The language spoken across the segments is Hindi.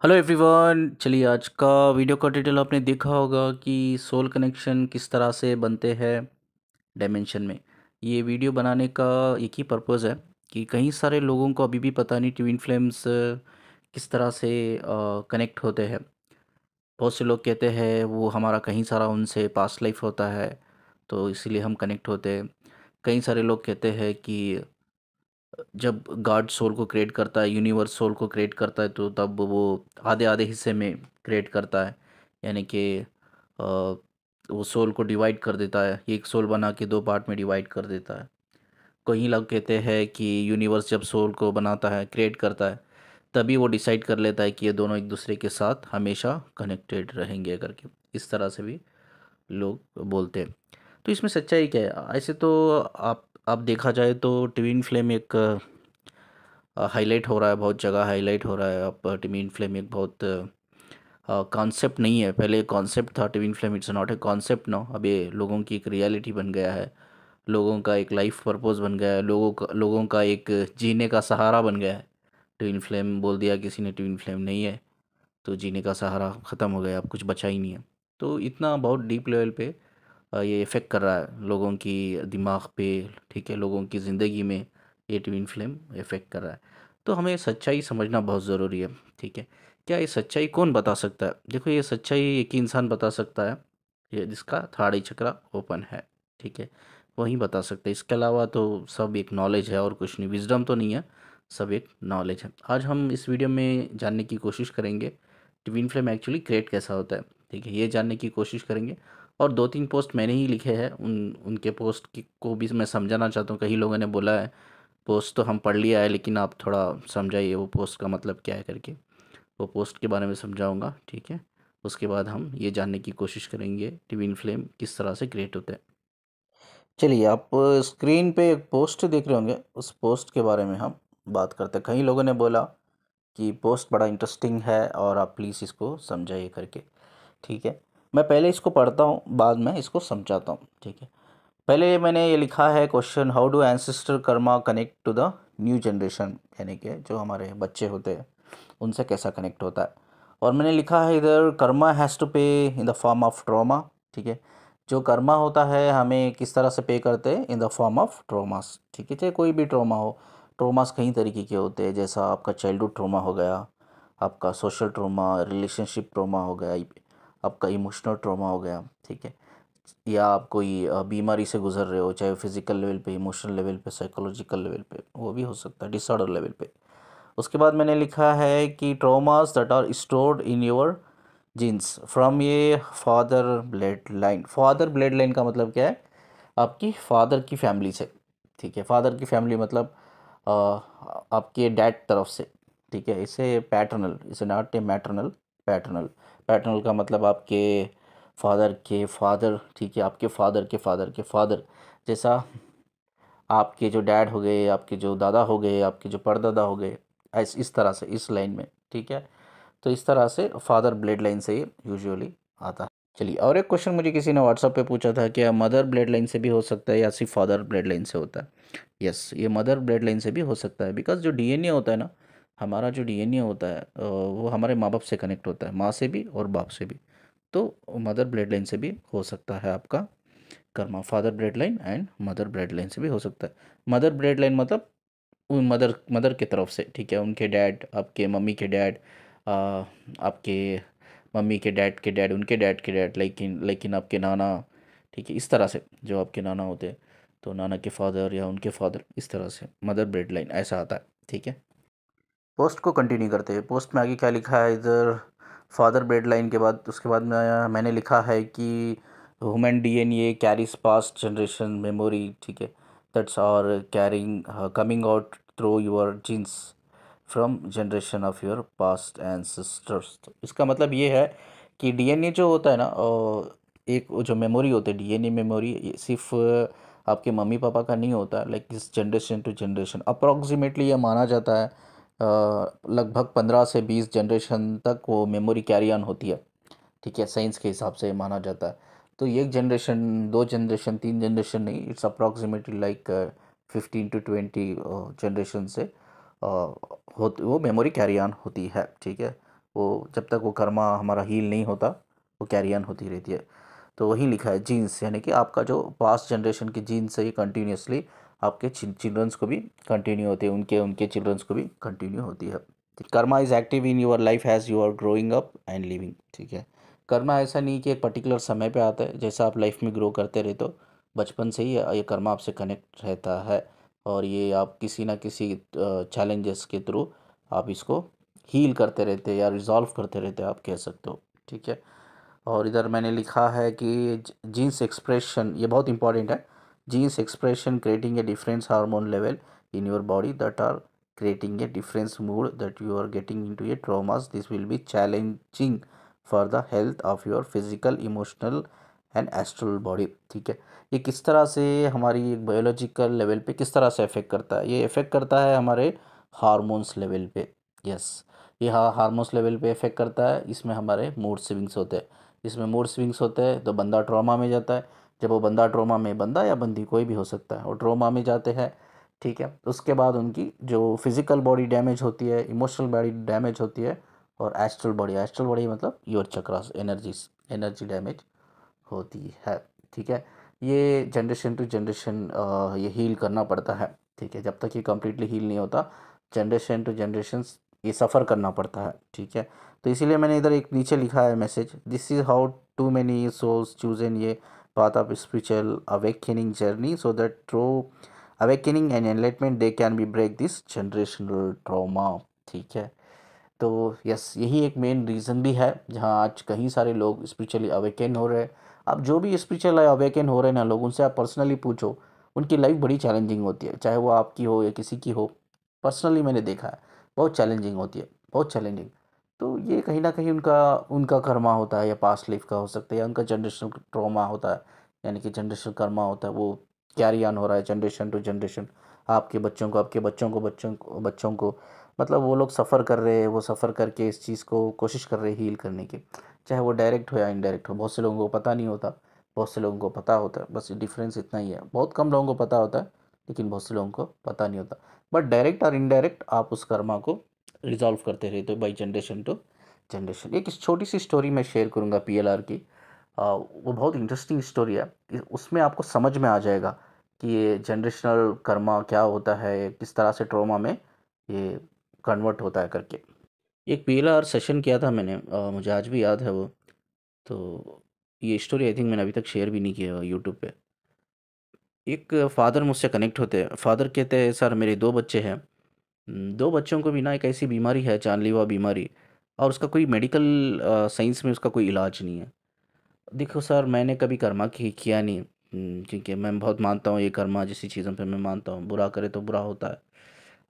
Hello everyone. चलिए, आज का वीडियो का टाइटल आपने देखा होगा कि सोल कनेक्शन किस तरह से बनते हैं डायमेंशन में। ये वीडियो बनाने का एक ही पर्पज़ है कि कई सारे लोगों को अभी भी पता नहीं ट्विन फ्लेम्स किस तरह से कनेक्ट होते हैं। बहुत से लोग कहते हैं वो हमारा कहीं सारा उनसे पास्ट लाइफ होता है, तो इसीलिए हम कनेक्ट होते हैं। कई सारे लोग कहते हैं कि जब गॉड सोल को क्रिएट करता है, यूनिवर्स सोल को क्रिएट करता है, तो तब वो आधे आधे हिस्से में क्रिएट करता है। यानी कि वो सोल को डिवाइड कर देता है, एक सोल बना के दो पार्ट में डिवाइड कर देता है। कई लोग कहते हैं कि यूनिवर्स जब सोल को बनाता है, क्रिएट करता है, तभी वो डिसाइड कर लेता है कि ये दोनों एक दूसरे के साथ हमेशा कनेक्टेड रहेंगे करके। इस तरह से भी लोग बोलते हैं। तो इसमें सच्चाई क्या है? ऐसे तो आप देखा जाए तो ट्विन फ्लेम एक हाईलाइट हो रहा है, बहुत जगह हाईलाइट हो रहा है। अब ट्विन फ्लेम एक बहुत कॉन्सेप्ट नहीं है। पहले कॉन्सेप्ट था twin flame, it's not a concept no. अब ये लोगों की एक रियलिटी बन गया है, लोगों का एक लाइफ पर्पस बन गया है, लोगों का एक जीने का सहारा बन गया है। ट्विन फ्लेम बोल दिया किसी ने, ट्विन फ्लेम नहीं है तो जीने का सहारा ख़त्म हो गया, अब कुछ बचा ही नहीं है। तो इतना बहुत डीप लेवल पे ये इफ़ेक्ट कर रहा है लोगों की दिमाग पे, ठीक है, लोगों की ज़िंदगी में ये ट्विन फ्लेम इफ़ेक्ट कर रहा है। तो हमें सच्चाई समझना बहुत ज़रूरी है, ठीक है। क्या ये सच्चाई कौन बता सकता है? देखो, ये सच्चाई एक ही इंसान बता सकता है, ये जिसका थर्ड आई चक्रा ओपन है, ठीक है, वही बता सकते हैं। इसके अलावा तो सब एक नॉलेज है और कुछ नहीं, विजडम तो नहीं है, सब एक नॉलेज है। आज हम इस वीडियो में जानने की कोशिश करेंगे ट्विन फ्लेम एक्चुअली क्रिएट कैसा होता है, ठीक है, ये जानने की कोशिश करेंगे। और दो तीन पोस्ट मैंने ही लिखे हैं, उनके पोस्ट की को भी मैं समझाना चाहता हूँ। कई लोगों ने बोला है पोस्ट तो हम पढ़ लिया है, लेकिन आप थोड़ा समझाइए वो पोस्ट का मतलब क्या है करके। वो पोस्ट के बारे में समझाऊंगा, ठीक है। उसके बाद हम ये जानने की कोशिश करेंगे ट्विन फ्लेम किस तरह से क्रिएट होते हैं। चलिए, आप स्क्रीन पे एक पोस्ट देख रहे होंगे, उस पोस्ट के बारे में हम बात करते हैं। कई लोगों ने बोला कि पोस्ट बड़ा इंटरेस्टिंग है और आप प्लीज़ इसको समझाइए करके, ठीक है। मैं पहले इसको पढ़ता हूँ, बाद में इसको समझाता हूँ, ठीक है। पहले मैंने ये लिखा है question, how do ancestor karma connect to the new generation, यानी कि जो हमारे बच्चे होते हैं उनसे कैसा कनेक्ट होता है। और मैंने लिखा है इधर, कर्मा हैज़ टू पे in the form of trauma, ठीक है। जो कर्मा होता है हमें किस तरह से पे करते हैं, in the form of traumas, ठीक है। चाहे कोई भी ट्रॉमा हो, ट्रॉमास कई तरीके के होते हैं, जैसा आपका चाइल्डहुड ट्रॉमा हो गया, आपका सोशल ट्रॉमा, रिलेशनशिप ट्रॉमा हो गया, आपका इमोशनल ट्रॉमा हो गया, ठीक है। या आप कोई बीमारी से गुजर रहे हो, चाहे फिजिकल लेवल पे, इमोशनल लेवल पे, साइकोलॉजिकल लेवल पे, वो भी हो सकता है, डिसऑर्डर लेवल पे। उसके बाद मैंने लिखा है कि traumas that are stored in your genes from ये father blood line. Father blood line का मतलब क्या है? आपकी फादर की फैमिली से, ठीक है। फादर की फैमिली मतलब आपके डैड तरफ से, ठीक है। इसे पैटर्नल, इसे not a maternal, paternal. Paternal का मतलब आपके फादर के फादर, ठीक है, आपके फादर के फादर के फादर। जैसा आपके जो डैड हो गए, आपके जो दादा हो गए, आपके जो परदादा हो गए, ऐस इस तरह से इस लाइन में, ठीक है। तो इस तरह से फादर ब्लड लाइन से ये यूजुअली आता है। चलिए, और एक क्वेश्चन मुझे किसी ने व्हाट्सएप पे पूछा था, क्या मदर ब्लड लाइन से भी हो सकता है या सिर्फ फादर ब्लड लाइन से होता है? यस, ये मदर ब्लड लाइन से भी हो सकता है, बिकॉज जो डीएनए होता है ना, हमारा जो डीएनए होता है वो हमारे माँ बाप से कनेक्ट होता है, माँ से भी और बाप से भी। तो मदर ब्लड लाइन से भी हो सकता है आपका Karma, father blood line and mother blood line से भी हो सकता है। मदर ब्लड लाइन मतलब उन मदर मदर की तरफ से, ठीक है, उनके डैड, आपके मम्मी के डैड, आपके मम्मी के डैड, उनके डैड के डैड, लेकिन आपके नाना, ठीक है, इस तरह से जो आपके नाना होते हैं, तो नाना के फादर या उनके फादर, इस तरह से मदर ब्लड लाइन ऐसा आता है, ठीक है। पोस्ट को कंटिन्यू करते हैं। पोस्ट में आगे क्या लिखा है इधर, फादर ब्लड लाइन के बाद, उसके बाद मैंने लिखा है कि human DNA carries past generation memory, ठीक है, दैट्स और carrying coming out through your genes from generation of your past ancestors. इसका मतलब ये है कि डीएनए जो होता है ना, एक वो जो मेमोरी होती है, डीएनए मेमोरी, ये सिर्फ आपके मम्मी पापा का नहीं होता, लाइक इस जनरेशन टू जनरेशन अप्रॉक्सीमेटली ये माना जाता है लगभग 15 से 20 जनरेशन तक वो मेमोरी कैरी ऑन होती है, ठीक है, साइंस के हिसाब से माना जाता है। तो एक जनरेशन, दो जनरेशन, तीन जनरेशन नहीं, it's approximately like 15 to 20 generation से वो मेमोरी कैरी ऑन होती है, ठीक है। वो जब तक वो कर्मा हमारा हील नहीं होता वो कैरी ऑन होती रहती है। तो वही लिखा है जीन्स, यानी कि आपका जो पास्ट जनरेशन के जीन्स है ये कंटिन्यूसली आपके चिल्ड्रंस को भी कंटिन्यू होती है, उनके उनके चिल्ड्रंस को भी कंटिन्यू होती है। Karma is active in your life has you are growing up and living. ठीक है, कर्मा ऐसा नहीं कि एक पर्टिकुलर समय पे आता है, जैसा आप लाइफ में ग्रो करते रहे तो बचपन से ही ये कर्मा आपसे कनेक्ट रहता है, और ये आप किसी ना किसी चैलेंजेस के थ्रू आप इसको हील करते रहते हैं या रिजॉल्व करते रहते हैं, आप कह सकते हो। ठीक है, और इधर मैंने लिखा है कि जीन्स एक्सप्रेशन, ये बहुत इंपॉर्टेंट है, genes expression creating a difference hormone level in your body that are creating a different mood that you are getting into a traumas. This will be challenging for the health of your physical, emotional and astral body. ठीक है, ये किस तरह से हमारी एक बायोलॉजिकल लेवल पे किस तरह से अफेक्ट करता है, ये इफेक्ट करता है हमारे हार्मोन्स लेवल पे। यस, ये हार्मोन्स लेवल पे इफेक्ट करता है, इसमें हमारे मूड स्विंग्स होते हैं, इसमें मूड स्विंग्स होते हैं तो बंदा ट्रॉमा में जाता है। जब वो बंदा ट्रॉमा में, बंदा या बंदी कोई भी हो सकता है, वो ट्रॉमा में जाते हैं। ठीक है, उसके बाद उनकी जो फिज़िकल बॉडी डैमेज होती है, इमोशनल बॉडी डैमेज होती है, और एस्ट्रल बॉडी मतलब your chakras, energies, energy damage होती है। ठीक है, ये जनरेशन टू जनरेशन ये हील करना पड़ता है। ठीक है, जब तक ये कम्प्लीटली हील नहीं होता, जनरेशन टू जनरेशन ये सफ़र करना पड़ता है। ठीक है, तो इसीलिए मैंने इधर एक नीचे लिखा है message, this is how to many souls chosen ये path of spiritual awakening journey so that through awakening and enlightenment they can be break this generational trauma. ठीक है, तो यस, यही एक मेन रीज़न भी है जहाँ आज कहीं सारे लोग स्पिरिचुअली अवेकन हो रहे हैं। आप जो भी स्पिरिचुअल अवेकन हो रहे हैं ना लोग, उनसे आप पर्सनली पूछो, उनकी लाइफ बड़ी चैलेंजिंग होती है, चाहे वो आपकी हो या किसी की हो। पर्सनली मैंने देखा है, बहुत चैलेंजिंग होती है, बहुत चैलेंजिंग। तो ये कहीं ना कहीं उनका उनका कर्मा होता है, या पास्ट लाइफ का हो सकता है, या उनका जनरेशनल ट्रॉमा होता है, यानी कि जनरेशनल कर्मा होता है, वो कैरी ऑन हो रहा है जनरेशन टू जनरेशन, आपके बच्चों को, आपके बच्चों को, बच्चों को मतलब वो लोग सफ़र कर रहे हैं, वो सफ़र करके इस चीज़ को कोशिश कर रहे हैं हील करने की, चाहे वो डायरेक्ट हो या इनडायरेक्ट हो। बहुत से लोगों को पता नहीं होता, बहुत से लोगों को पता होता है, बस डिफरेंस इतना ही है, बहुत कम लोगों को पता होता है, लेकिन बहुत से लोगों को पता नहीं होता। बट डायरेक्ट और इनडायरेक्ट आप उस कर्मा को रिजॉल्व करते रहते हो बाई जनरेशन टू जनरेशन। एक छोटी सी स्टोरी मैं शेयर करूँगा पीएलआर की, वो बहुत इंटरेस्टिंग स्टोरी है, उसमें आपको समझ में आ जाएगा कि ये जनरेशनल कर्मा क्या होता है, किस तरह से ट्रॉमा में ये कन्वर्ट होता है करके। एक पीएलआर सेशन किया था मैंने, मुझे आज भी याद है वो। तो ये स्टोरी आई थिंक मैंने अभी तक शेयर भी नहीं किया यूट्यूब पे। एक फ़ादर मुझसे कनेक्ट होते हैं, फ़ादर कहते हैं सर मेरे दो बच्चे हैं, दो बच्चों को भी ना एक ऐसी बीमारी है, जानलेवा बीमारी, और उसका कोई मेडिकल साइंस में उसका कोई इलाज नहीं है। देखो सर, मैंने कभी कर्मा किया नहीं, क्योंकि मैं बहुत मानता हूँ ये कर्मा जैसी चीज़ों पे मैं मानता हूँ, बुरा करे तो बुरा होता है,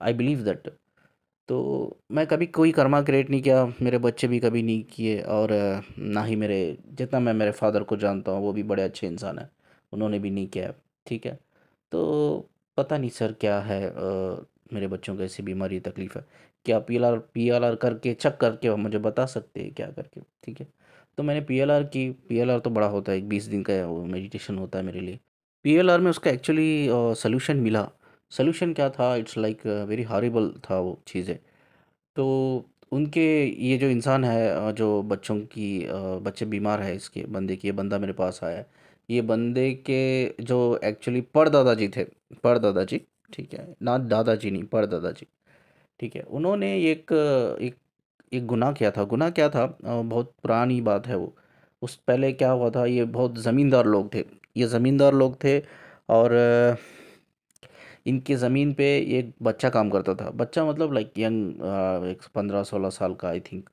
आई बिलीव दैट। तो मैं कभी कोई कर्मा क्रिएट नहीं किया, मेरे बच्चे भी कभी नहीं किए, और ना ही मेरे, जितना मैं मेरे फादर को जानता हूँ वो भी बड़े अच्छे इंसान हैं, उन्होंने भी नहीं किया। ठीक है, तो पता नहीं सर क्या है, मेरे बच्चों को ऐसी बीमारी तकलीफ़ है, क्या पीएलआर करके चेक करके आप मुझे बता सकते हैं क्या करके। ठीक है, तो मैंने पीएलआर की, पीएलआर तो बड़ा होता है, एक 20 दिन का वो मेडिटेशन होता है मेरे लिए। पीएलआर में उसका एक्चुअली सॉल्यूशन मिला। सॉल्यूशन क्या था, इट्स लाइक वेरी हॉरिबल था वो चीज़ें। तो उनके, ये जो इंसान है, जो बच्चों की बच्चे बीमार है इसके बंदे की, ये बंदा मेरे पास आया है, ये बंदे के जो एक्चुअली परदादाजी थे, परदादाजी, ठीक है ना, दादाजी नहीं, परदादाजी। ठीक है, उन्होंने एक एक गुनाह किया था। गुनाह क्या था, बहुत पुरानी बात है वो। उस पहले क्या हुआ था, ये बहुत ज़मींदार लोग थे, ये ज़मींदार लोग थे, और इनकी ज़मीन पे एक बच्चा काम करता था, बच्चा मतलब लाइक यंग, एक 15-16 साल का आई थिंक,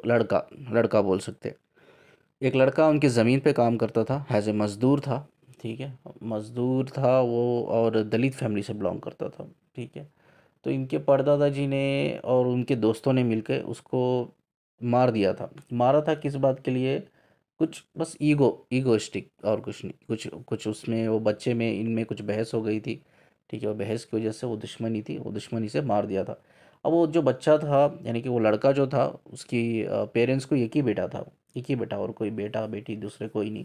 लड़का, लड़का बोल सकते हैं। एक लड़का उनकी ज़मीन पे काम करता था, एज ए मज़दूर था। ठीक है, मज़दूर था वो, और दलित फैमिली से बिलोंग करता था। ठीक है, तो इनके परदादा जी ने और उनके दोस्तों ने मिलकर उसको मार दिया था। मारा था किस बात के लिए, कुछ बस ईगोइस्टिक, और कुछ नहीं, कुछ कुछ उसमें वो बच्चे में इनमें कुछ बहस हो गई थी। ठीक है, और बहस की वजह से वो दुश्मनी थी, वो दुश्मनी से मार दिया था। अब वो जो बच्चा था, यानी कि वो लड़का जो था, उसकी पेरेंट्स को एक ही बेटा था, एक ही बेटा, और कोई बेटा बेटी दूसरे कोई नहीं,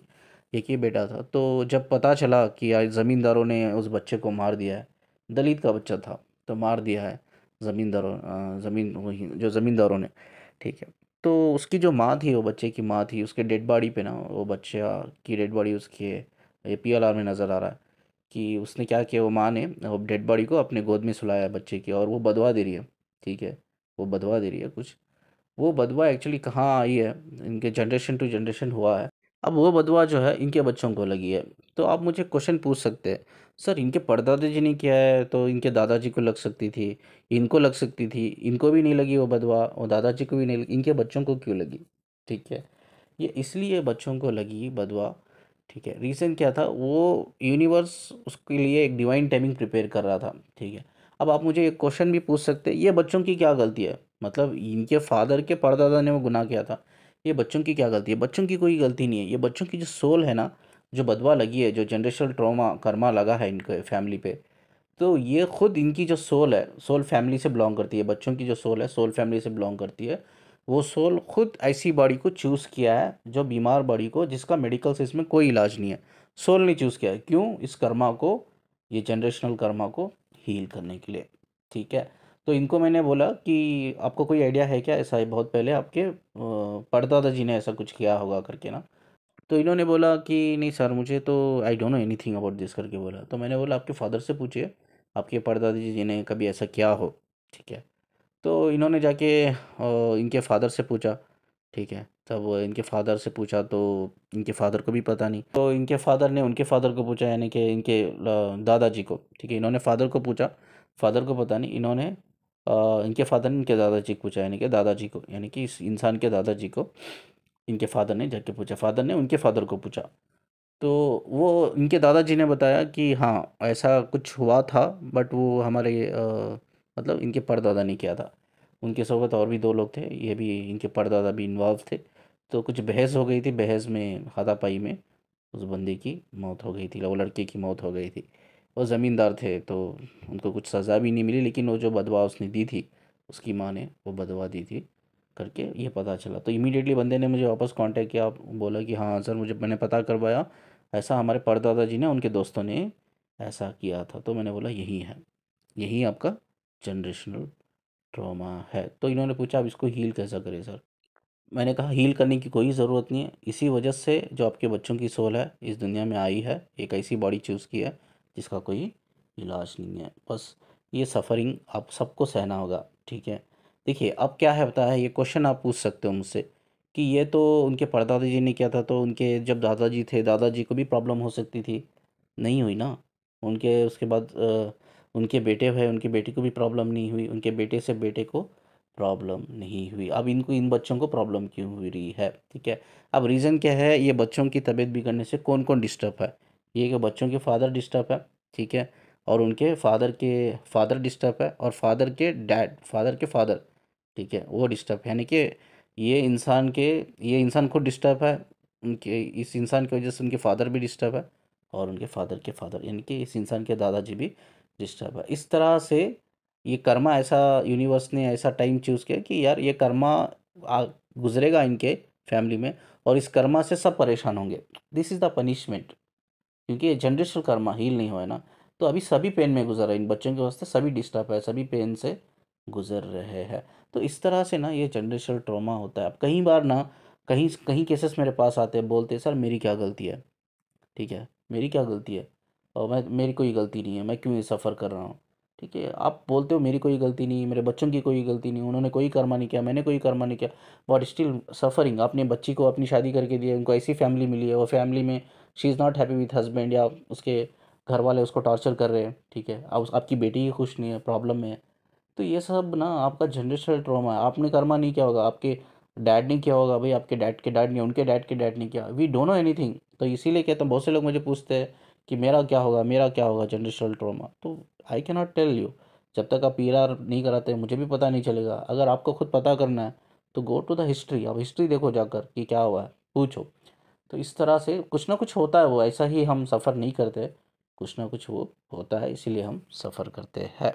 एक ही बेटा था। तो जब पता चला कि आज ज़मींदारों ने उस बच्चे को मार दिया है, दलित का बच्चा था तो मार दिया है ज़मींदारों, ज़मीन वही जो ज़मींदारों ने। ठीक है, तो उसकी जो माँ थी, वो बच्चे की माँ थी, उसके डेड बॉडी पे ना, वो बच्चा की डेड बॉडी उसके पीएलआर में नज़र आ रहा है कि उसने क्या किया, वो माँ ने वो डेड बॉडी को अपने गोद में सुलाया है बच्चे की, और वो बदवा दे रही है। ठीक है, वो बदवा दे रही है कुछ। वो बदवा एक्चुअली कहाँ आई है, इनके जनरेशन टू जनरेशन हुआ है। अब वो बदवा जो है इनके बच्चों को लगी है। तो आप मुझे क्वेश्चन पूछ सकते हैं, सर इनके परदादा जी ने किया है तो इनके दादाजी को लग सकती थी, इनको लग सकती थी, इनको भी नहीं लगी वो बदवा, और दादाजी को भी नहीं लगी, इनके बच्चों को क्यों लगी? ठीक है, ये इसलिए बच्चों को लगी बदवा। ठीक है, रीज़न क्या था, वो यूनिवर्स उसके लिए एक डिवाइन टाइमिंग प्रिपेयर कर रहा था। ठीक है, अब आप मुझे एक क्वेश्चन भी पूछ सकते हैं, ये बच्चों की क्या गलती है? मतलब इनके फादर के परदादा ने वो गुनाह किया था, ये बच्चों की क्या गलती है? बच्चों की कोई गलती नहीं है। ये बच्चों की जो सोल है ना, जो बदवा लगी है, जो जनरेशनल ट्रॉमा कर्मा लगा है इनके फैमिली पे, तो ये खुद इनकी जो सोल है, सोल फैमिली से बिलोंग करती है। बच्चों की जो सोल है, सोल फैमिली से बिलोंग करती है। वो सोल खुद ऐसी बॉडी को चूज़ किया है, जो बीमार बॉडी को, जिसका मेडिकल से इसमें कोई इलाज नहीं है, सोल ने चूज़ किया है। क्यों? इस कर्मा को, ये जनरेशनल कर्मा को हील करने के लिए। ठीक है, तो इनको मैंने बोला कि आपको कोई आइडिया है क्या, ऐसा है बहुत पहले आपके परदादा जी ने ऐसा कुछ किया होगा करके ना? तो इन्होंने बोला कि नहीं सर, मुझे तो I don't know anything about this करके बोला। तो मैंने बोला आपके फादर से पूछिए, आपके परदादी जी ने कभी ऐसा किया हो। ठीक है, तो इन्होंने जाके इनके फादर से पूछा। ठीक है, तब इनके फादर से पूछा तो इनके फादर को भी पता नहीं। तो इनके फादर ने उनके फादर को पूछा, यानी कि इनके दादाजी को। ठीक है, इन्होंने फादर को पूछा, फादर को पता नहीं, इन्होंने इनके फादर ने इनके दादाजी को पूछा, यानी कि दादाजी को, यानी कि इस इंसान के दादाजी को इनके फादर ने जाके पूछा, फादर ने उनके फादर को पूछा। तो वो इनके दादाजी ने बताया कि हाँ ऐसा कुछ हुआ था, बट वो हमारे मतलब इनके परदादा ने किया था। उनके साथ और भी दो लोग थे, ये भी इनके परदादा भी इन्वॉल्व थे। तो कुछ बहस हो गई थी, बहस में हाथापाई में उस बंदे की मौत हो गई थी, वो लड़के की मौत हो गई थी। वो ज़मींदार थे, तो उनको कुछ सज़ा भी नहीं मिली, लेकिन वो जो बदवा उसने दी थी, उसकी माँ ने वो बदवा दी थी करके ये पता चला। तो इमीडिएटली बंदे ने मुझे वापस कांटेक्ट किया, बोला कि हाँ सर, मुझे मैंने पता करवाया, ऐसा हमारे परदादा जी ने, उनके दोस्तों ने ऐसा किया था। तो मैंने बोला यही है, यही आपका जनरेशनल ट्रॉमा है। तो इन्होंने पूछा अब इसको हील कैसा करें सर? मैंने कहा हील करने की कोई ज़रूरत नहीं है। इसी वजह से जो आपके बच्चों की सोल है इस दुनिया में आई है, एक ऐसी बॉडी चूज़ की है जिसका कोई इलाज नहीं है। बस ये सफ़रिंग आप सबको सहना होगा। ठीक है, देखिए अब क्या है पता है, ये क्वेश्चन आप पूछ सकते हो मुझसे कि ये तो उनके परदादा जी ने किया था, तो उनके जब दादाजी थे, दादाजी को भी प्रॉब्लम हो सकती थी, नहीं हुई ना। उनके उसके बाद उनके बेटे हुए, उनके बेटे को भी प्रॉब्लम नहीं हुई, उनके बेटे से बेटे को प्रॉब्लम नहीं हुई। अब इनको, इन बच्चों को प्रॉब्लम क्यों हो रही है? ठीक है, अब रीज़न क्या है, ये बच्चों की तबीयत बिगड़ने से कौन कौन डिस्टर्ब है? ये कि बच्चों के फादर डिस्टर्ब है। ठीक है, और उनके फादर के फादर डिस्टर्ब है, और फादर के डैड, फादर के फादर, ठीक है, वो डिस्टर्ब है। यानी कि ये इंसान के, ये इंसान खुद डिस्टर्ब है, उनके इस इंसान की वजह से उनके फादर भी डिस्टर्ब है, और उनके फादर के फादर यानी कि इस इंसान के दादाजी भी डिस्टर्ब है। इस तरह से ये कर्मा ऐसा, यूनिवर्स ने ऐसा टाइम चूज़ किया कि यार ये कर्मा आ गुजरेगा इनके फैमिली में, और इस कर्मा से सब परेशान होंगे। दिस इज़ द पनिशमेंट, क्योंकि ये जनरेशनल कर्मा हील नहीं हुआ है ना। तो अभी सभी पेन में गुजर रहे हैं, इन बच्चों के वास्ते सभी डिस्टर्ब है, सभी पेन से गुजर रहे हैं। तो इस तरह से ना ये जनरेशनल ट्रॉमा होता है। अब कई बार ना, कहीं कहीं केसेस मेरे पास आते हैं, बोलते हैं सर मेरी क्या गलती है? ठीक है, मेरी क्या गलती है? और मैं, मेरी कोई गलती नहीं है, मैं क्यों ये सफ़र कर रहा हूँ? ठीक है, आप बोलते हो मेरी कोई गलती नहीं, मेरे बच्चों की कोई गलती नहीं, उन्होंने कोई कर्मा नहीं किया, मैंने कोई कर्मा नहीं किया, बट स्टिल सफ़रिंग। आपने बच्ची को अपनी शादी करके दी है, उनको ऐसी फैमिली मिली है, वो फैमिली में she is not happy with husband, या उसके घर वाले उसको टॉर्चर कर रहे हैं। ठीक है, अब आपकी बेटी ही खुश नहीं है, प्रॉब्लम में है। तो ये सब ना आपका जनरेशनल ट्रॉमा है। आपने कर्मा नहीं किया होगा, आपके डैड ने किया होगा, भाई आपके डैड के डैड ने, उनके डैड के डैड ने किया, वी डोंट नो एनीथिंग। तो इसीलिए कहता हूँ, बहुत से लोग मुझे पूछते हैं कि मेरा क्या होगा, मेरा क्या होगा जनरेशनल ट्रॉमा। तो I can not tell you, जब तक आप पीआर नहीं कराते मुझे भी पता नहीं चलेगा। अगर आपको खुद पता करना है तो गो टू द हिस्ट्री, आप हिस्ट्री देखो जाकर कि क्या हुआ है, पूछो। तो इस तरह से कुछ ना कुछ होता है, वो ऐसा ही हम सफ़र नहीं करते, कुछ ना कुछ वो होता है, इसीलिए हम सफ़र करते हैं।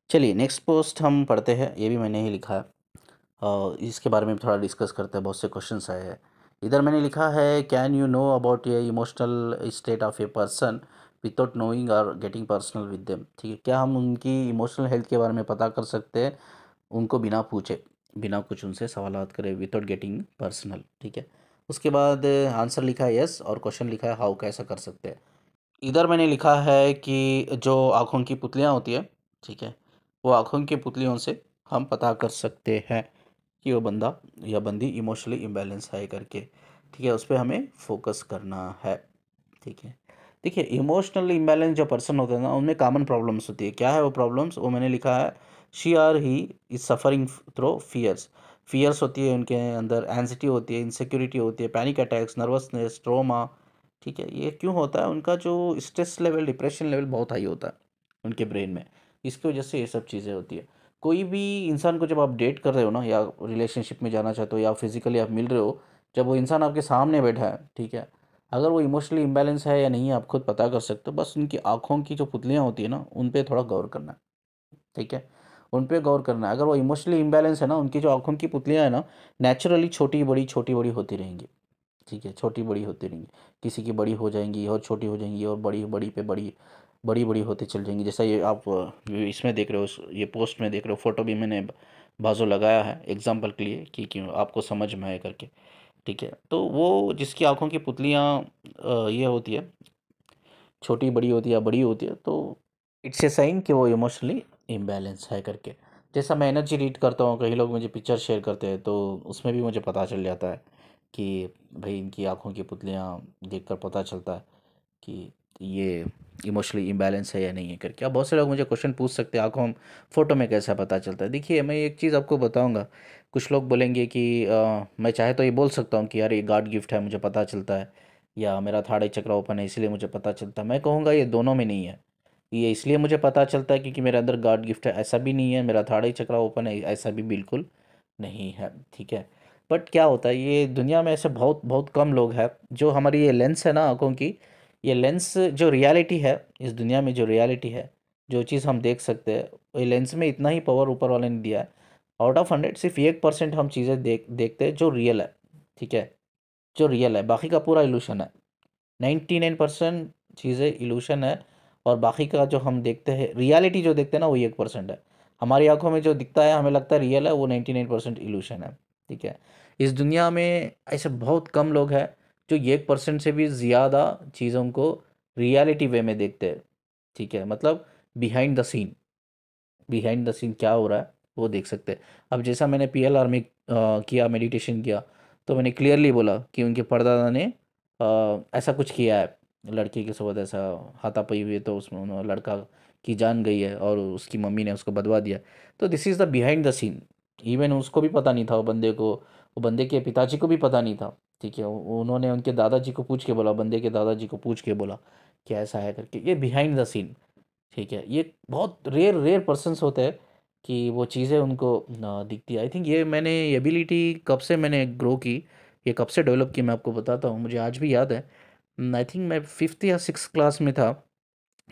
चलिए नेक्स्ट पोस्ट हम पढ़ते हैं, ये भी मैंने ही लिखा है, इसके बारे में थोड़ा डिस्कस करते हैं। बहुत से क्वेश्चंस आए हैं। इधर मैंने लिखा है, can you know about A emotional state of a person without knowing और गेटिंग पर्सनल विद देम? ठीक है, क्या हम उनकी इमोशनल हेल्थ के बारे में पता कर सकते हैं उनको बिना पूछे? बिना कुछ उनसे सवालात करे, विदाउट गेटिंग पर्सनल। ठीक है, उसके बाद आंसर लिखा है यस और क्वेश्चन लिखा है हाउ, कैसा कर सकते हैं। इधर मैंने लिखा है कि जो आँखों की पुतलियाँ होती है, ठीक है, वो आँखों की पुतलियों से हम पता कर सकते हैं कि वो बंदा या बंदी इमोशनली इम्बैलेंस है करके। ठीक है, उस पे हमें फोकस करना है। ठीक है, देखिए इमोशनल इम्बैलेंस जो पर्सन होते हैं ना, उनमें कॉमन प्रॉब्लम्स होती है। क्या है वो प्रॉब्लम्स, वो मैंने लिखा है she or he is suffering through fears. Fears होती है उनके अंदर, एंजाइटी होती है, इनसिक्योरिटी होती है, पैनिक अटैक्स, नर्वसनेस, ट्रोमा। ठीक है, ये क्यों होता है, उनका जो स्ट्रेस लेवल, डिप्रेशन लेवल बहुत हाई होता है उनके ब्रेन में, इसकी वजह से ये सब चीज़ें होती है। कोई भी इंसान को जब आप डेट कर रहे हो ना, या रिलेशनशिप में जाना चाहते हो, या फिजिकली आप मिल रहे हो, जब वो इंसान आपके सामने बैठा है, ठीक है, अगर वो इमोशनली इम्बैलेंस है या नहीं है आप खुद पता कर सकते हो। बस उनकी आँखों की जो पुतलियाँ होती है ना, उन पे थोड़ा गौर करना है। ठीक है, उन पे गौर करना है। अगर वो इमोशनली इम्बैलेंस है ना, उनकी जो आँखों की पुतलियाँ है ना, नेचुरली छोटी बड़ी होती रहेंगी। ठीक है, छोटी बड़ी होती रहेंगी, किसी की बड़ी हो जाएंगी और छोटी हो जाएंगी और बड़ी बड़ी पे बड़ी, बड़ी बड़ी होती चल जाएंगी। जैसा ये आप इसमें देख रहे हो, ये पोस्ट में देख रहे हो, फोटो भी मैंने बाजू लगाया है एग्जाम्पल के लिए कि क्यों आपको समझ में आए करके। ठीक है, तो वो जिसकी आंखों की पुतलियाँ ये होती है, छोटी बड़ी होती है या बड़ी होती है, तो इट्स ए साइन कि वो इमोशनली इम्बैलेंस है करके। जैसा मैं एनर्जी रीड करता हूँ, कई लोग मुझे पिक्चर शेयर करते हैं, तो उसमें भी मुझे पता चल जाता है कि भाई इनकी आंखों की पुतलियाँ देखकर पता चलता है कि ये इमोशनली इम्बैलेंस है या नहीं है करके। अब बहुत से लोग मुझे क्वेश्चन पूछ सकते हैं आंखों फोटो में कैसा पता चलता है। देखिए मैं एक चीज़ आपको बताऊंगा, कुछ लोग बोलेंगे कि मैं चाहे तो ये बोल सकता हूँ कि यार ये गॉड गिफ्ट है मुझे पता चलता है, या मेरा थर्ड आई चक्र ओपन है इसलिए मुझे पता चलता है। मैं कहूँगा ये दोनों में नहीं है। ये इसलिए मुझे पता चलता है क्योंकि मेरे अंदर गॉड गिफ्ट है, ऐसा भी नहीं है। मेरा थर्ड आई चक्र ओपन है, ऐसा भी बिल्कुल नहीं है। ठीक है, बट क्या होता है, ये दुनिया में ऐसे बहुत बहुत कम लोग हैं जो हमारी ये लेंस है ना आंखों की, ये लेंस जो रियलिटी है इस दुनिया में, जो रियलिटी है, जो चीज़ हम देख सकते हैं, ये लेंस में इतना ही पावर ऊपर वाले ने दिया है। आउट ऑफ 100 सिर्फ 1% हम चीज़ें देखते हैं जो रियल है। ठीक है, जो रियल है, बाकी का पूरा इल्यूशन है। 99% चीज़ें इल्यूशन है, और बाकी का जो हम देखते हैं, रियलिटी जो देखते हैं ना, वो 1% है। हमारी आंखों में जो दिखता है हमें लगता है रियल है, वो 99% इल्यूशन है। ठीक है, इस दुनिया में ऐसे बहुत कम लोग हैं जो 1% से भी ज़्यादा चीज़ों को रियलिटी वे में देखते हैं। ठीक है, मतलब behind the scene, behind the scene क्या हो रहा है वो देख सकते हैं। अब जैसा मैंने PLR में किया, मेडिटेशन किया, तो मैंने क्लियरली बोला कि उनके परदादा ने ऐसा कुछ किया है लड़की के साथ, ऐसा हाथापाई हुई, तो उसमें लड़का की जान गई है और उसकी मम्मी ने उसको बदवा दिया। तो this is the behind the scene. Even उसको भी पता नहीं था, वो बंदे को, वो बंदे के पिताजी को भी पता नहीं था। ठीक है, उन्होंने उनके दादाजी को पूछ के बोला, बंदे के दादाजी को पूछ के बोला कि ऐसा है करके। ये बिहाइंड द सीन। ठीक है, ये बहुत रेयर रेयर पर्सन्स होते हैं कि वो चीज़ें उनको दिखती है। आई थिंक ये मैंने ये एबिलिटी कब से मैंने ग्रो की, ये कब से डेवलप की, मैं आपको बताता हूँ। मुझे आज भी याद है, आई थिंक मैं 5th या 6th क्लास में था,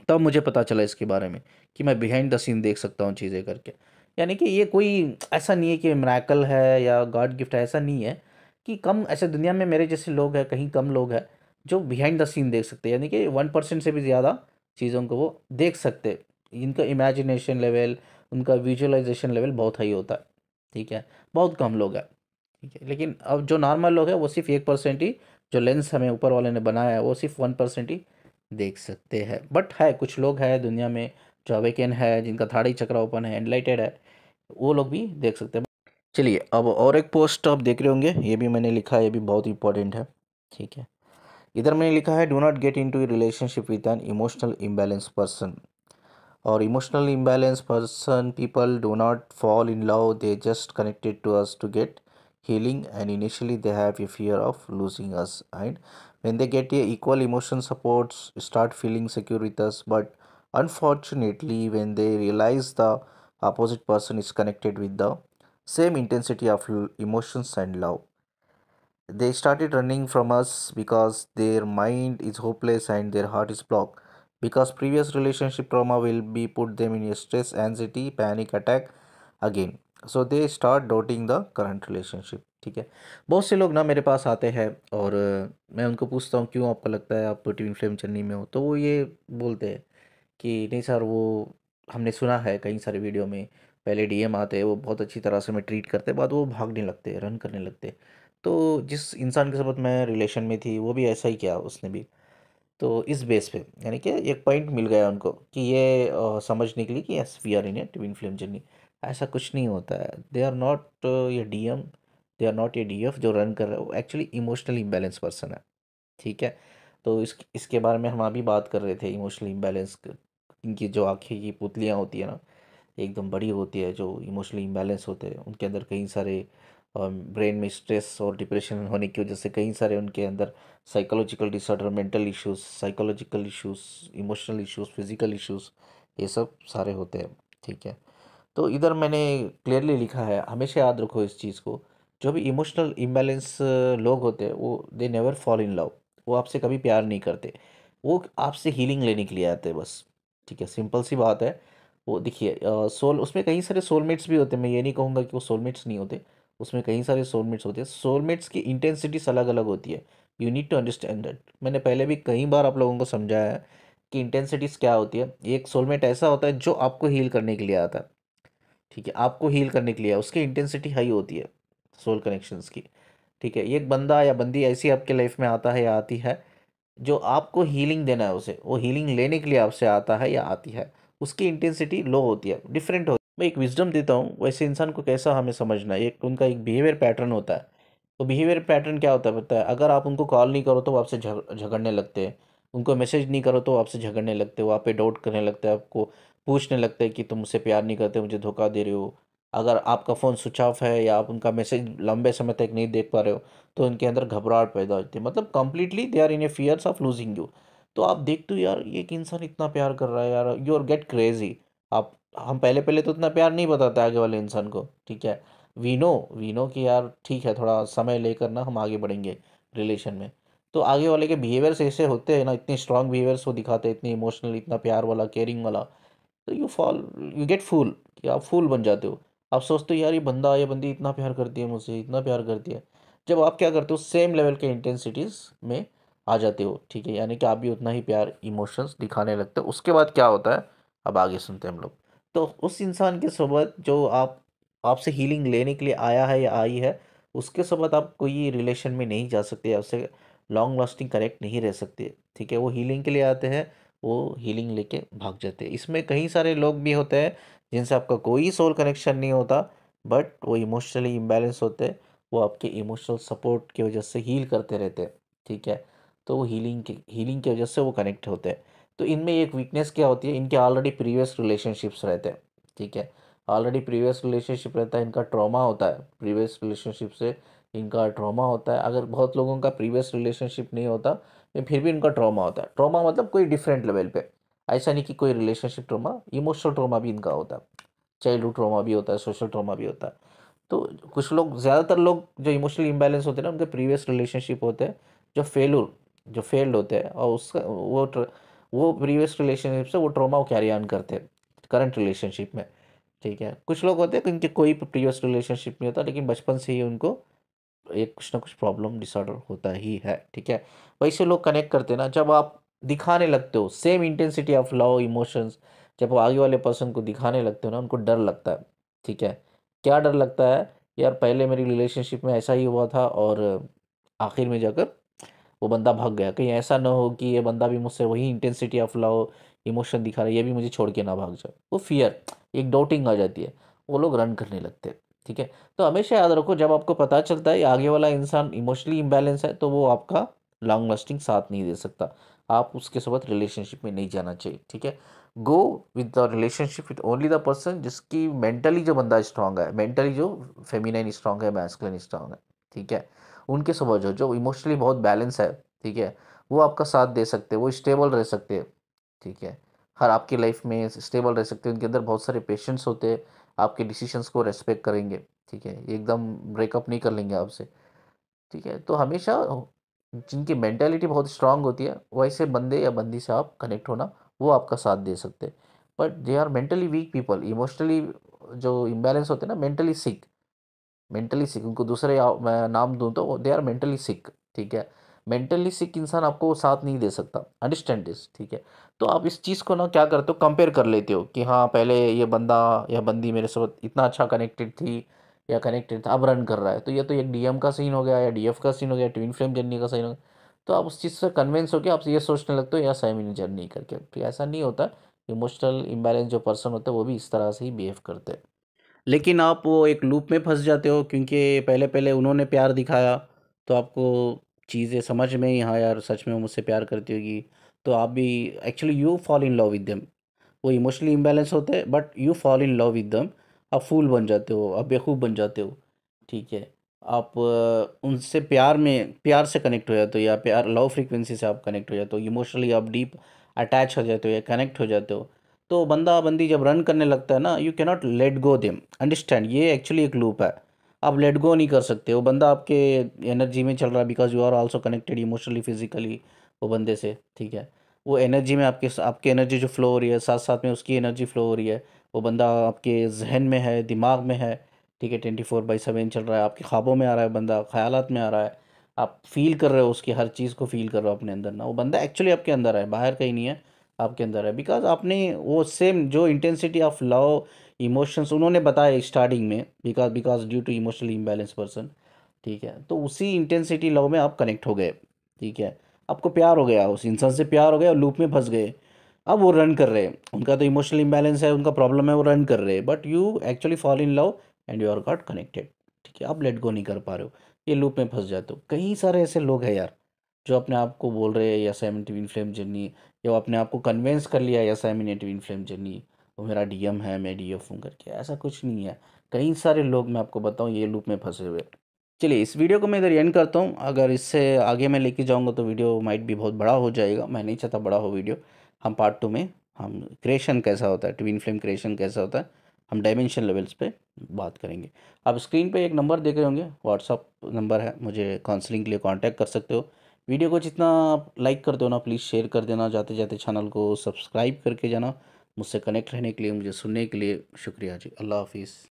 तब मुझे पता चला इसके बारे में कि मैं बिहाइंड द सीन देख सकता हूँ चीज़ें करके। यानी कि ये कोई ऐसा नहीं है कि मिरेकल है या गॉड गिफ्ट है, ऐसा नहीं है। कि कम ऐसे दुनिया में मेरे जैसे लोग हैं, कहीं कम लोग हैं जो बिहाइंड द सीन देख सकते हैं, यानी कि 1% से भी ज़्यादा चीज़ों को वो देख सकते हैं। इनका इमेजिनेशन लेवल, उनका विजुअलाइजेशन लेवल बहुत हाई होता है। ठीक है, बहुत कम लोग हैं। ठीक है, लेकिन अब जो नॉर्मल लोग हैं वो सिर्फ 1% ही, जो लेंस हमें ऊपर वाले ने बनाया है वो सिर्फ 1% ही देख सकते हैं। बट है कुछ लोग हैं दुनिया में जो अवेकन है, जिनका थर्ड आई चक्र ओपन है, एनलाइटेड है, वो लोग भी देख सकते हैं। चलिए, अब और एक पोस्ट आप देख रहे होंगे, ये भी मैंने लिखा है, ये भी बहुत इंपॉर्टेंट है। ठीक है, इधर मैंने लिखा है do not get in to relationship with an emotional imbalance person. और emotional imbalance person people do not fall in love, they just connected to us to get healing, and initially they have a fear of losing us, and when they get a equal emotion supports start feeling secure with us, but unfortunately when they realize the opposite person is connected with the same intensity of emotions and love, they started running from us because their mind is hopeless and their heart is blocked. Because previous relationship trauma will be put them in a stress, anxiety, panic attack again. So they start doubting the current relationship. ठीक है, बहुत से लोग ना मेरे पास आते हैं और मैं उनको पूछता हूँ क्यों आपको लगता है आप ट्विन फ्लेम जर्नी में हो, तो वो ये बोलते हैं कि नहीं सर, वो हमने सुना है कई सारे वीडियो में, पहले डीएम आते हैं, वो बहुत अच्छी तरह से मैं ट्रीट करते, बाद वो भागने लगते, रन करने लगते। तो जिस इंसान के साथ मैं रिलेशन में थी वो भी ऐसा ही किया उसने भी। तो इस बेस पे यानी कि एक पॉइंट मिल गया उनको कि ये समझने के लिए कि yes we are in a twin flame journey. ऐसा कुछ नहीं होता है, दे आर नॉट ये डीएम, दे आर नॉट ये डीएफ जो रन कर रहा है, वो एक्चुअली इमोशनली इम्बैलेंस पर्सन है। ठीक है। तो इसके बारे में हम अभी बात कर रहे थे, इमोशनली इम्बैलेंस। इनकी जो आँखें की पुतलियाँ होती है ना, एकदम बड़ी होती है, जो इमोशनली इम्बैलेंस होते हैं उनके अंदर कई सारे ब्रेन में स्ट्रेस और डिप्रेशन होने की वजह से कई सारे उनके अंदर psychological disorder, mental issues, psychological issues, emotional issues, physical issues, ये सब सारे होते हैं। ठीक है। तो इधर मैंने क्लियरली लिखा है, हमेशा याद रखो इस चीज़ को, जो भी इमोशनल इम्बैलेंस लोग होते हैं वो they never fall in love. वो आपसे कभी प्यार नहीं करते, वो आपसे हीलिंग लेने के लिए आते हैं बस। ठीक है, सिंपल सी बात है। वो देखिए सोल, उसमें कई सारे सोलमेट्स भी होते हैं, मैं ये नहीं कहूँगा कि वो सोलमेट्स नहीं होते। उसमें कई सारे सोलमेट्स होते हैं, सोलमेट्स की इंटेंसिटीज अलग अलग होती है। You need to understand that. मैंने पहले भी कई बार आप लोगों को समझाया है कि इंटेंसिटीज क्या होती है। एक सोलमेट ऐसा होता है जो आपको हील करने के लिए आता है। ठीक है, आपको हील करने के लिए उसकी इंटेंसिटी हाई होती है, सोल कनेक्शंस की। ठीक है, एक बंदा या बंदी ऐसी आपके लाइफ में आता है या आती है जो आपको हीलिंग देना है, उसे वो हीलिंग लेने के लिए आपसे आता है या आती है, उसकी इंटेंसिटी लो होती है, डिफरेंट होती है। मैं एक विजडम देता हूँ, वैसे इंसान को कैसा हमें समझना है, एक उनका एक बिहेवियर पैटर्न होता है। तो बिहेवियर पैटर्न क्या होता है पता है? अगर आप उनको कॉल नहीं करो तो वो आपसे झगड़ने लगते हैं, उनको मैसेज नहीं करो तो वो आपसे झगड़ने लगते हैं, वो आप पे डाउट करने लगते हैं, आपको पूछने लगते हैं कि तुम मुझसे प्यार नहीं करते, मुझे धोखा दे रहे हो। अगर आपका फ़ोन स्विच ऑफ है या आप उनका मैसेज लंबे समय तक नहीं देख पा रहे हो तो उनके अंदर घबराहट पैदा होती है, मतलब completely they are in a fears of losing you. तो आप देखते हो यार, ये एक इंसान इतना प्यार कर रहा है यार, यू आर गेट क्रेजी। आप हम पहले पहले तो इतना प्यार नहीं बताते आगे वाले इंसान को। ठीक है, वी नो कि यार ठीक है, थोड़ा समय लेकर ना हम आगे बढ़ेंगे रिलेशन में। तो आगे वाले के बिहेवियर्स ऐसे होते हैं ना, इतने स्ट्रांग बिहेवियर्स वो दिखाते हैं, इतने इमोशनल, इतना प्यार वाला, केयरिंग वाला। तो यू गेट फूल, कि आप फूल बन जाते हो। आप सोचते हो यार ये बंदा या बंदी इतना प्यार करती है मुझसे, इतना प्यार करती है। जब आप क्या करते हो, सेम लेवल के इंटेंसिटीज में आ जाते हो। ठीक है, यानी कि आप भी उतना ही प्यार, इमोशंस दिखाने लगते हो। उसके बाद क्या होता है, अब आगे सुनते हैं हम लोग। तो उस इंसान के साथ जो आपसे हीलिंग लेने के लिए आया है या आई है, उसके साथ आप कोई रिलेशन में नहीं जा सकते, आपसे लॉन्ग लास्टिंग कनेक्ट नहीं रह सकते। ठीक है, वो हीलिंग के लिए आते हैं, वो हीलिंग लेके भाग जाते हैं। इसमें कई सारे लोग भी होते हैं जिनसे आपका कोई सोल कनेक्शन नहीं होता, बट वो इमोशनली इम्बैलेंस होते हैं, वो आपके इमोशनल सपोर्ट की वजह से हील करते रहते हैं। ठीक है, तो वो हीलिंग की वजह से वो कनेक्ट होते हैं। तो इनमें एक वीकनेस क्या होती है, इनके ऑलरेडी प्रीवियस रिलेशनशिप्स रहते हैं। ठीक है, ऑलरेडी प्रीवियस रिलेशनशिप रहता है, इनका ट्रॉमा होता है प्रीवियस रिलेशनशिप से, इनका ट्रॉमा होता है। अगर बहुत लोगों का प्रीवियस रिलेशनशिप नहीं होता लेकिन फिर भी उनका ट्रॉमा होता है। ट्रॉमा मतलब कोई डिफरेंट लेवल पे, ऐसा नहीं कि कोई रिलेशनशिप ट्रॉमा, इमोशनल ट्रॉमा भी इनका होता है, चाइल्डहुड ट्रॉमा भी होता है, सोशल ट्रॉमा भी होता है। तो कुछ लोग, ज़्यादातर लोग जो इमोशनली इम्बैलेंस होते हैं ना, उनके प्रीवियस रिलेशनशिप होते हैं जो फेल्ड होते हैं, और उसका वो प्रीवियस रिलेशनशिप से वो ट्रॉमा वो कैरी ऑन करते हैं करंट रिलेशनशिप में। ठीक है, कुछ लोग होते हैं जिनके कोई प्रीवियस रिलेशनशिप नहीं होता लेकिन बचपन से ही उनको एक कुछ ना कुछ प्रॉब्लम, डिसऑर्डर होता ही है। ठीक है, वैसे लोग कनेक्ट करते हैं ना, जब आप दिखाने लगते हो same intensity of love emotions, जब वो आगे वाले पर्सन को दिखाने लगते हो ना, उनको डर लगता है। ठीक है, क्या डर लगता है, यार पहले मेरी रिलेशनशिप में ऐसा ही हुआ था और आखिर में जाकर वो बंदा भाग गया, कहीं ऐसा ना हो कि ये बंदा भी मुझसे वही इंटेंसिटी ऑफ लव इमोशन दिखा रहा है, ये भी मुझे छोड़ के ना भाग जाए। वो फियर, एक डाउटिंग आ जाती है, वो लोग रन करने लगते हैं। ठीक है, तो हमेशा याद रखो, जब आपको पता चलता है ये आगे वाला इंसान इमोशनली इम्बैलेंस है, तो वो आपका लॉन्ग लास्टिंग साथ नहीं दे सकता, आप उसके साथ रिलेशनशिप में नहीं जाना चाहिए। ठीक है, go with the relationship with only the person जिसकी मेंटली जो बंदा स्ट्रांग है, मेंटली जो फेमिनाइन स्ट्रांग है, मैस्कुलिन स्ट्रांग है। ठीक है, उनके समझ जो इमोशनली बहुत बैलेंस है। ठीक है, वो आपका साथ दे सकते हैं, वो स्टेबल रह सकते हैं। ठीक है, हर आपकी लाइफ में स्टेबल रह सकते हैं, उनके अंदर बहुत सारे पेशेंस होते हैं, आपके डिसीजंस को रेस्पेक्ट करेंगे। ठीक है, एकदम ब्रेकअप नहीं कर लेंगे आपसे। ठीक है, तो हमेशा जिनकी मेंटालिटी बहुत स्ट्रांग होती है वैसे बंदे या बंदी से आप कनेक्ट होना, वो आपका साथ दे सकते हैं। But they are mentally weak people, emotionally जो इम्बैलेंस होते हैं ना, मेंटली सिक, उनको दूसरे मैं नाम दूं तो दे आर मेंटली सिक। ठीक है, मेंटली सिक इंसान आपको वो साथ नहीं दे सकता, अंडरस्टैंड दिस, ठीक है। तो आप इस चीज़ को ना क्या करते हो, कंपेयर कर लेते हो कि हाँ पहले ये बंदा या बंदी मेरे साथ इतना अच्छा कनेक्टेड थी या कनेक्टेड था, अब रन कर रहा है, तो ये तो एक डीएम का सीन हो गया या डीएफ का सीन हो गया, ट्विन फ्लेम जर्नी का सीन हो गया। तो आप उस चीज़ से कन्विंस हो के आप ये सोचने लगते हो या सेमी जर्नी करके, तो ऐसा नहीं होता। इमोशनल इम्बैलेंस जो पर्सन होता है वो भी इस तरह से ही बिहेव करते हैं। लेकिन आप वो एक लूप में फंस जाते हो, क्योंकि पहले पहले उन्होंने प्यार दिखाया, तो आपको चीज़ें समझ में ही, हाँ यार सच में वो मुझसे प्यार करती होगी, तो आप भी actually you fall in love with them. वो इमोशनली इम्बैलेंस होते हैं but you fall in love with them. आप फूल बन जाते हो, आप बेवकूफ़ बन जाते हो, ठीक है। आप उनसे प्यार से कनेक्ट हो जाते हो, या प्यार लव फ्रीक्वेंसी से आप कनेक्ट हो जाते हो, इमोशनली आप डीप अटैच हो जाते हो या कनेक्ट हो जाते हो। तो बंदा बंदी जब रन करने लगता है ना, you cannot let go them, understand, ये एक्चुअली एक लूप है। आप लेट गो नहीं कर सकते, वो बंदा आपके एनर्जी में चल रहा है, because you are also connected emotionally physically वो बंदे से, ठीक है। वो एनर्जी में आपके आपकी एनर्जी जो फ्लो हो रही है, साथ साथ में उसकी एनर्जी फ्लो हो रही है। वो बंदा आपके जहन में है, दिमाग में है, ठीक है, 24/7 चल रहा है, आपके ख्वाबों में आ रहा है बंदा, ख्यालात में आ रहा है। आप फील कर रहे हो उसकी हर चीज़ को, फील कर रहे हो अपने अंदर ना, वो बंदा एक्चुअली आपके अंदर है, बाहर कहीं नहीं है, आपके अंदर है। बिकॉज आपने वो सेम जो इंटेंसिटी ऑफ लव इमोशंस उन्होंने बताया स्टार्टिंग में, because because due to emotionally imbalance person, ठीक है, तो उसी इंटेंसिटी लव में आप कनेक्ट हो गए, ठीक है। आपको प्यार हो गया, उस इंसान से प्यार हो गया और लूप में फंस गए। अब वो रन कर रहे हैं, उनका तो इमोशनल इम्बैलेंस है, उनका प्रॉब्लम है, वो रन कर रहे हैं, but you actually fall in love and you are got connected, ठीक है। आप लेट गो नहीं कर पा रहे हो, ये लूप में फंस जाते हो। कई सारे ऐसे लोग हैं यार, जो अपने आप को बोल रहे हैं yes I am twin flame journey, या वो अपने आप को कन्विंस कर लिया yes I am in twin flame journey, वो मेरा डीएम है, मैं डीएफ हूँ करके, ऐसा कुछ नहीं है। कई सारे लोग मैं आपको बताऊँ ये लूप में फंसे हुए हैं। चलिए इस वीडियो को मैं इधर एंड करता हूँ, अगर इससे आगे मैं लेके जाऊँगा तो वीडियो माइट भी बहुत बड़ा हो जाएगा, मैं नहीं चाहता बड़ा हो वीडियो। हम पार्ट 2 में हम क्रिएशन कैसा होता है, ट्विन फ्लेम क्रिएशन कैसा होता है, हम डायमेंशन लेवल्स पे बात करेंगे। आप स्क्रीन पे एक नंबर देख रहे होंगे, व्हाट्सअप नंबर है, मुझे काउंसलिंग के लिए कांटेक्ट कर सकते हो। वीडियो को जितना आप लाइक करते हो ना, प्लीज़ शेयर कर देना, जाते जाते चैनल को सब्सक्राइब करके जाना। मुझसे कनेक्ट रहने के लिए, मुझे सुनने के लिए शुक्रिया जी। अल्लाह हाफिज़।